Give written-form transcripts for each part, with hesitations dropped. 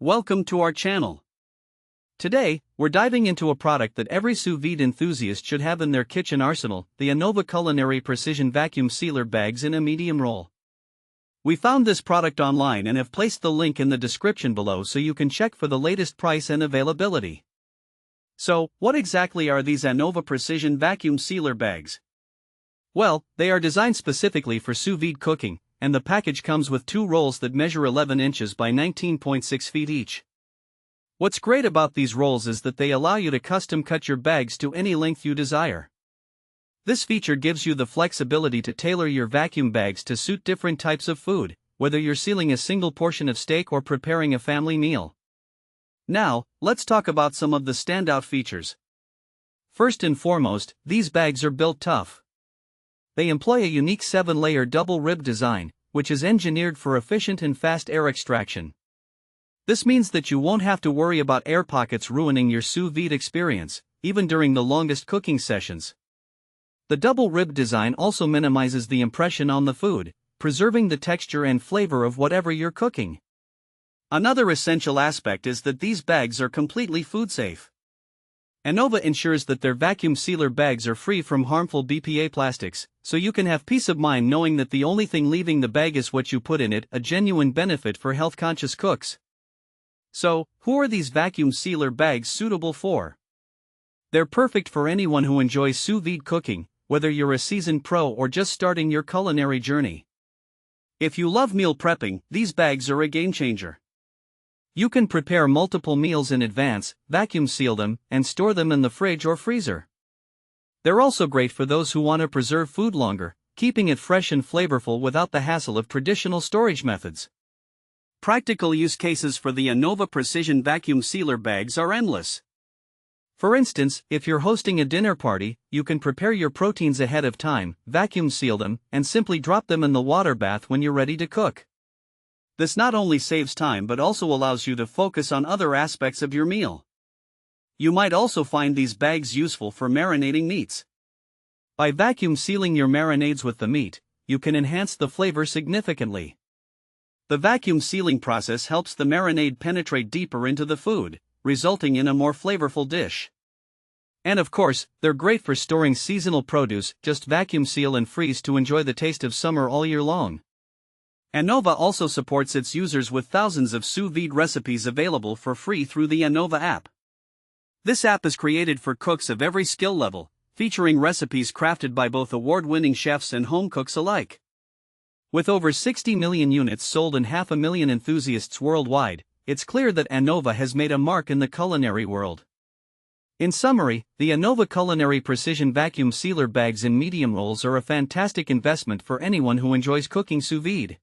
Welcome to our channel. Today, we're diving into a product that every sous vide enthusiast should have in their kitchen arsenal, the Anova Culinary Precision Vacuum Sealer Bags in a medium roll. We found this product online and have placed the link in the description below so you can check for the latest price and availability. So, what exactly are these Anova Precision Vacuum Sealer Bags? Well, they are designed specifically for sous vide cooking, and the package comes with two rolls that measure 11 inches by 19.6 feet each. What's great about these rolls is that they allow you to custom cut your bags to any length you desire. This feature gives you the flexibility to tailor your vacuum bags to suit different types of food, whether you're sealing a single portion of steak or preparing a family meal. Now, let's talk about some of the standout features. First and foremost, these bags are built tough. They employ a unique 7-layer double rib design, which is engineered for efficient and fast air extraction. This means that you won't have to worry about air pockets ruining your sous vide experience, even during the longest cooking sessions. The double rib design also minimizes the impression on the food, preserving the texture and flavor of whatever you're cooking. Another essential aspect is that these bags are completely food safe. Anova ensures that their vacuum sealer bags are free from harmful BPA plastics, so you can have peace of mind knowing that the only thing leaving the bag is what you put in it, a genuine benefit for health-conscious cooks. So, who are these vacuum sealer bags suitable for? They're perfect for anyone who enjoys sous vide cooking, whether you're a seasoned pro or just starting your culinary journey. If you love meal prepping, these bags are a game changer. You can prepare multiple meals in advance, vacuum seal them, and store them in the fridge or freezer. They're also great for those who want to preserve food longer, keeping it fresh and flavorful without the hassle of traditional storage methods. Practical use cases for the Anova Precision Vacuum Sealer Bags are endless. For instance, if you're hosting a dinner party, you can prepare your proteins ahead of time, vacuum seal them, and simply drop them in the water bath when you're ready to cook. This not only saves time but also allows you to focus on other aspects of your meal. You might also find these bags useful for marinating meats. By vacuum sealing your marinades with the meat, you can enhance the flavor significantly. The vacuum sealing process helps the marinade penetrate deeper into the food, resulting in a more flavorful dish. And of course, they're great for storing seasonal produce, just vacuum seal and freeze to enjoy the taste of summer all year long. Anova also supports its users with thousands of sous vide recipes available for free through the Anova app. This app is created for cooks of every skill level, featuring recipes crafted by both award-winning chefs and home cooks alike. With over 60 million units sold and 500,000 enthusiasts worldwide, it's clear that Anova has made a mark in the culinary world. In summary, the Anova Culinary Precision Vacuum Sealer Bags in medium rolls are a fantastic investment for anyone who enjoys cooking sous vide.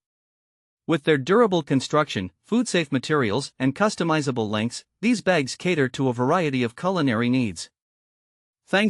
With their durable construction, food-safe materials, and customizable lengths, these bags cater to a variety of culinary needs. Thanks